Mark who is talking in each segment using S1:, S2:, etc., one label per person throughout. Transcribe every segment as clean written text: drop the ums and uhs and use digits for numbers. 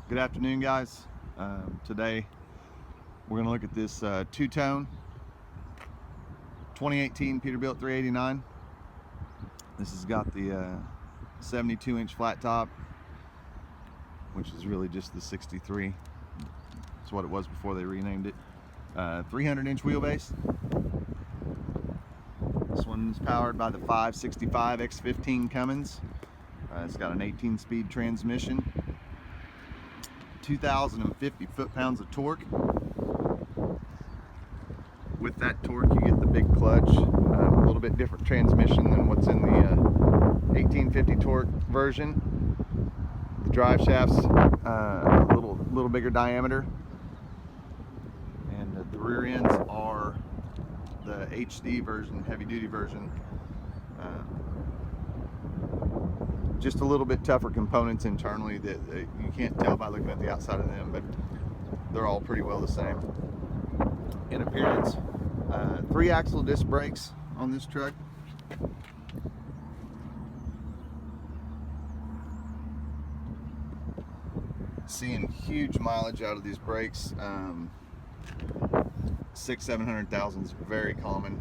S1: Good afternoon, guys. Today we're going to look at this two-tone 2018 Peterbilt 389. This has got the 72-inch flat top, which is really just the 63. That's what it was before they renamed it. 300-inch wheelbase. This one's powered by the 565 X15 Cummins. It's got an 18-speed transmission. 2,050 foot-pounds of torque. With that torque, you get the big clutch. A little bit different transmission than what's in the 1850 torque version. The drive shaft's a little bigger diameter, and the rear ends are the HD version, heavy-duty version. Just a little bit tougher components internally that you can't tell by looking at the outside of them, but they're all pretty well the same in appearance. 3-axle disc brakes on this truck. Seeing huge mileage out of these brakes. 600,000-700,000 is very common.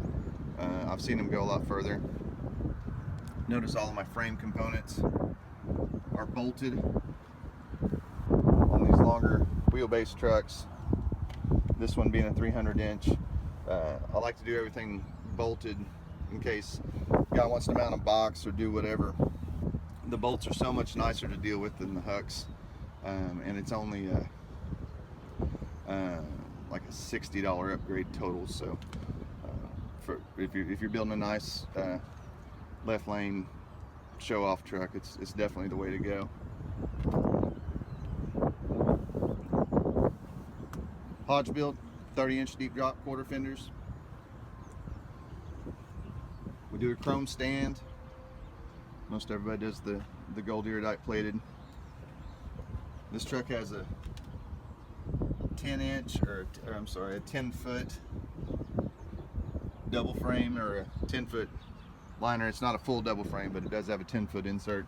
S1: I've seen them go a lot further. Notice all of my frame components are bolted on these longer wheelbase trucks. This one being a 300-inch. I like to do everything bolted in case guy wants to mount a box or do whatever. The bolts are so much nicer to deal with than the hooks, and it's only like a $60 upgrade total. So if you're building a nice left lane show off truck, it's definitely the way to go. Peterbilt 30-inch deep drop quarter fenders. We do a chrome stand. Most everybody does the gold iridite plated. This truck has a 10-inch or I'm sorry, a 10-foot double frame, or a 10-foot liner. It's not a full double frame, but it does have a 10-foot insert.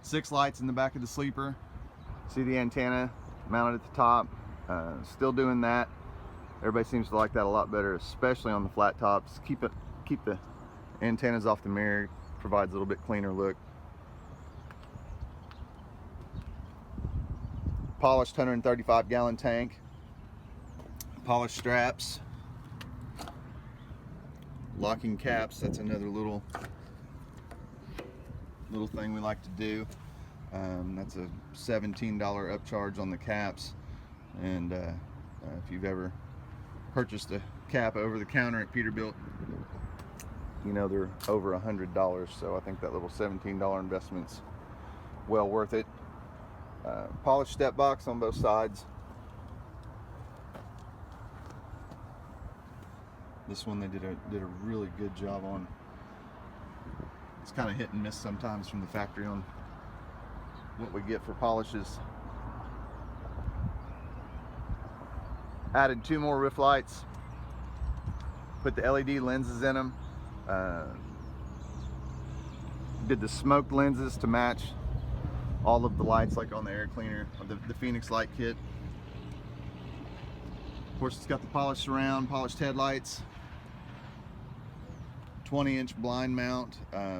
S1: 6 lights in the back of the sleeper. See the antenna mounted at the top. Still doing that. Everybody seems to like that a lot better, especially on the flat tops. Keep the antennas off the mirror. Provides a little bit cleaner look. Polished 135-gallon tank. Polished straps. Locking caps, that's another little thing we like to do. That's a $17 upcharge on the caps, and if you've ever purchased a cap over the counter at Peterbilt, you know they're over $100, so I think that little $17 investment's well worth it. Polished step box on both sides. This one they did a really good job on. It's kind of hit and miss sometimes from the factory on what we get for polishes. Added 2 more roof lights. Put the LED lenses in them. Did the smoked lenses to match all of the lights, like on the air cleaner, the Phoenix light kit. Of course, it's got the polished surround, polished headlights. 20-inch blind mount,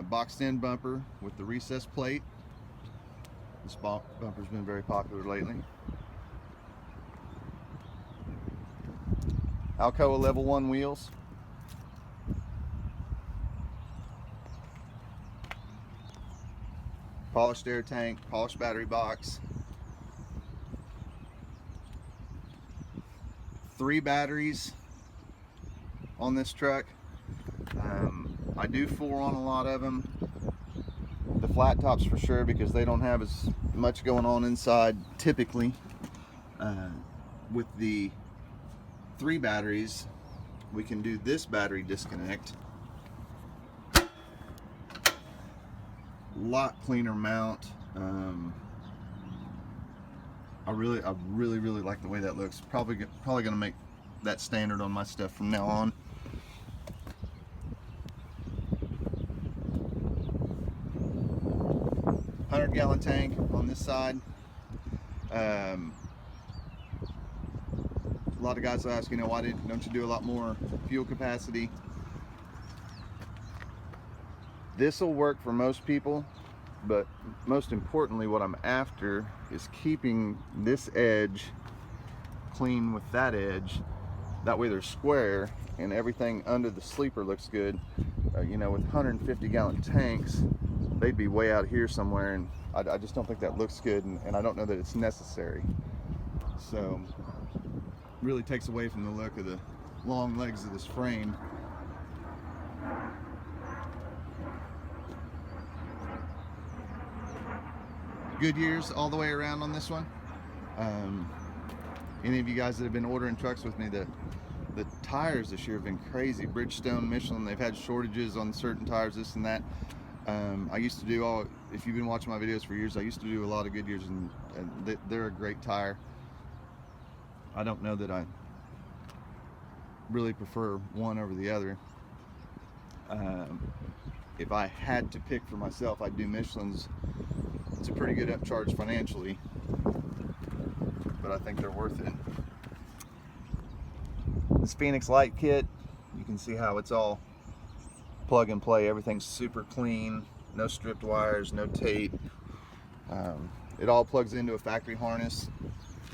S1: boxed in bumper with the recessed plate. This bumper's been very popular lately. Alcoa level 1 wheels. Polished air tank, polished battery box. 3 batteries on this truck. I do 4 on a lot of them. The flat tops for sure, because they don't have as much going on inside typically. With the 3 batteries, we can do this battery disconnect. Lot cleaner mount. I really like the way that looks. Probably gonna make that standard on my stuff from now on. 100-gallon tank on this side. A lot of guys ask, why don't you do a lot more fuel capacity? This will work for most people, but most importantly, what I'm after is keeping this edge clean with that edge. That way they're square and everything under the sleeper looks good. With 150-gallon tanks, they'd be way out here somewhere, and I just don't think that looks good, and I don't know that it's necessary. So really takes away from the look of the long legs of this frame. Good years all the way around on this one. Any of you guys that have been ordering trucks with me, the tires this year have been crazy. Bridgestone, Michelin, they've had shortages on certain tires, this and that. I used to do if you've been watching my videos for years, I used to do a lot of Goodyears, and they're a great tire. I don't know that I really prefer one over the other. If I had to pick for myself, I'd do Michelin's. It's a pretty good upcharge financially, but I think they're worth it. This Phoenix Light kit, you can see how it's all plug and play. Everything's super clean, no stripped wires, no tape. It all plugs into a factory harness.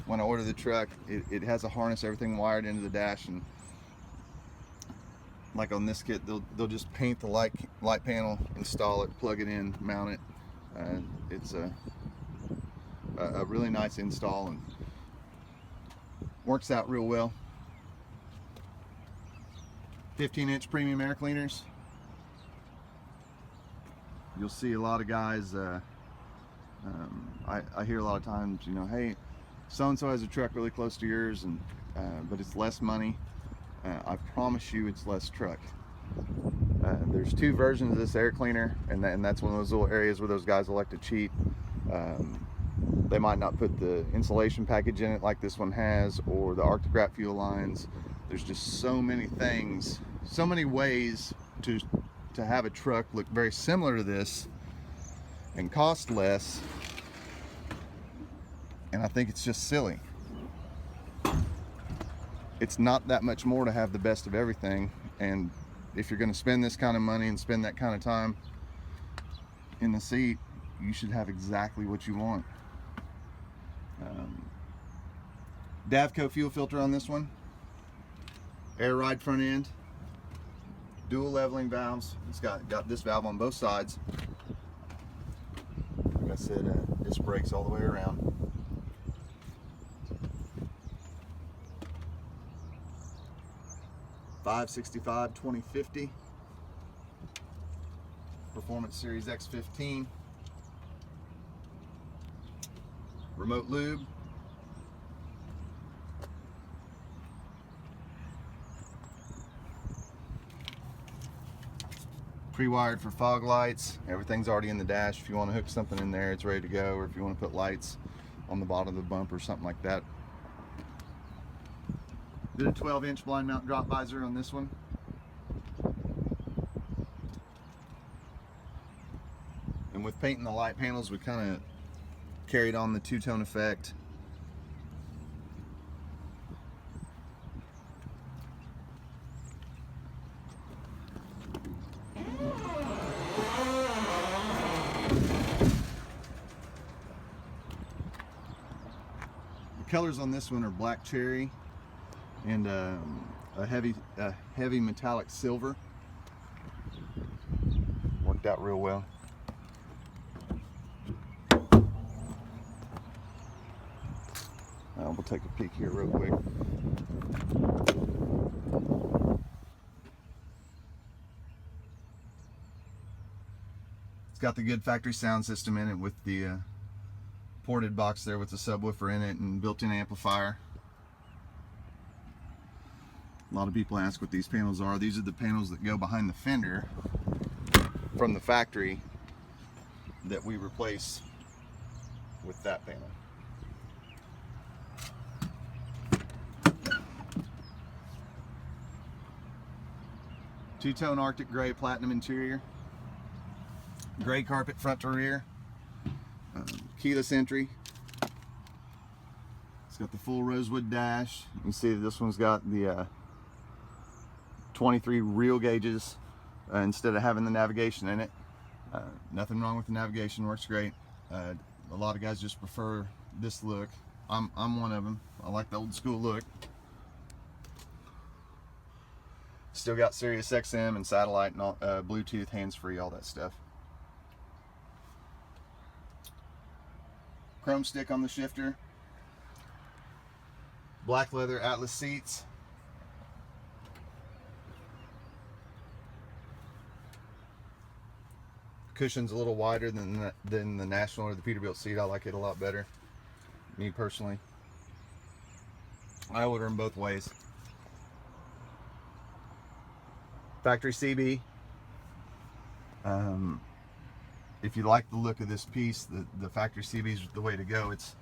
S1: When I order the truck, it has a harness, everything wired into the dash, and like on this kit, they'll just paint the light panel, install it, plug it in, mount it. It's a really nice install and works out real well. 15-inch premium air cleaners. You'll see a lot of guys, I hear a lot of times, hey, so-and-so has a truck really close to yours, and but it's less money. I promise you it's less truck. There's two versions of this air cleaner, and that's one of those little areas where those guys will like to cheat. They might not put the insulation package in it like this one has, or the Arctic Wrap fuel lines. There's just so many things, so many ways to have a truck look very similar to this and cost less, and I think it's just silly. It's not that much more to have the best of everything, and if you're going to spend this kind of money and spend that kind of time in the seat, you should have exactly what you want. Davco fuel filter on this one, air ride front end, dual leveling valves. It's got this valve on both sides. Like I said, disc brakes all the way around. .565 2050 Performance Series X15. Remote lube. Pre-wired for fog lights. Everything's already in the dash. If you want to hook something in there, it's ready to go. Or if you want to put lights on the bottom of the bumper or something like that. Did a 12-inch blind mount drop visor on this one. And with painting the light panels, we kind of carried on the two-tone effect. The colors on this one are black cherry and a heavy metallic silver. Worked out real well. We'll take a peek here real quick. It's got the good factory sound system in it with the ported box there with the subwoofer in it and built-in amplifier. A lot of people ask what these panels are. These are the panels that go behind the fender from the factory that we replace with that panel. Two-tone Arctic gray platinum interior, gray carpet front to rear. keyless entry. It's got the full rosewood dash. You can see that this one's got the 23 reel gauges instead of having the navigation in it. Nothing wrong with the navigation, works great. A lot of guys just prefer this look. I'm one of them. I like the old school look. Still got Sirius XM and satellite and all, Bluetooth, hands-free, all that stuff. Chrome stick on the shifter. Black leather Atlas seats. Cushion's a little wider than the National or the Peterbilt seat. I like it a lot better, me personally. I order them both ways. Factory CB. If you like the look of this piece, the factory CB is the way to go. It's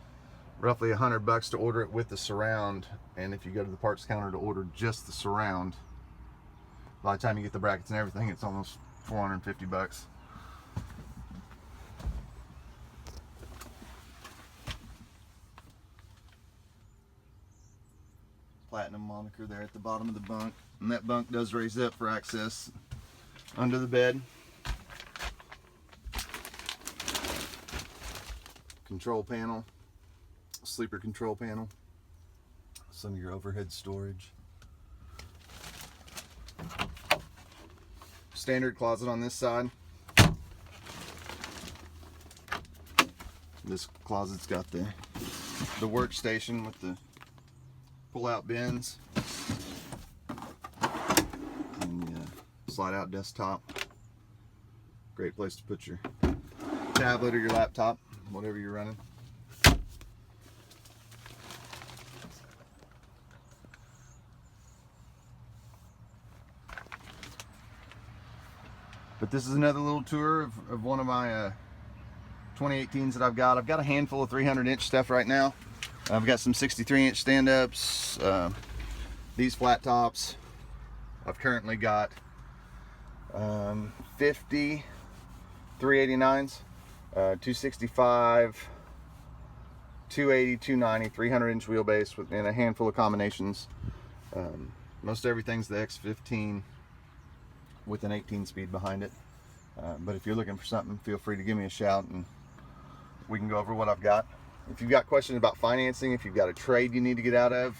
S1: roughly $100 to order it with the surround, and if you go to the parts counter to order just the surround, by the time you get the brackets and everything, it's almost $450. Platinum moniker there at the bottom of the bunk, and that bunk does raise up for access under the bed. Control panel, sleeper control panel, some of your overhead storage. Standard closet on this side. This closet's got the workstation with the pull-out bins and the slide-out desktop. Great place to put your tablet or your laptop, whatever you're running. But this is another little tour of one of my 2018s that I've got. I've got a handful of 300-inch stuff right now. I've got some 63-inch stand-ups, these flat tops. I've currently got 50 389s, 265, 280, 290, 300-inch wheelbase and a handful of combinations. Most everything's the X15 with an 18-speed behind it. But if you're looking for something, feel free to give me a shout and we can go over what I've got. If you've got questions about financing, if you've got a trade you need to get out of,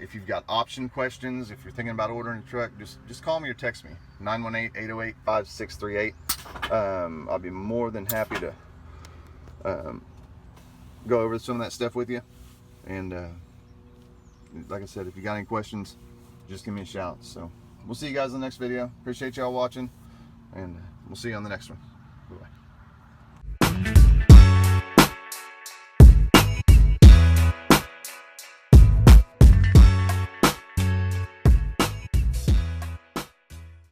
S1: if you've got option questions, if you're thinking about ordering a truck, just call me or text me, 918-808-5638. I'll be more than happy to go over some of that stuff with you. And like I said, if you got any questions, just give me a shout. So we'll see you guys in the next video. Appreciate y'all watching, and we'll see you on the next one.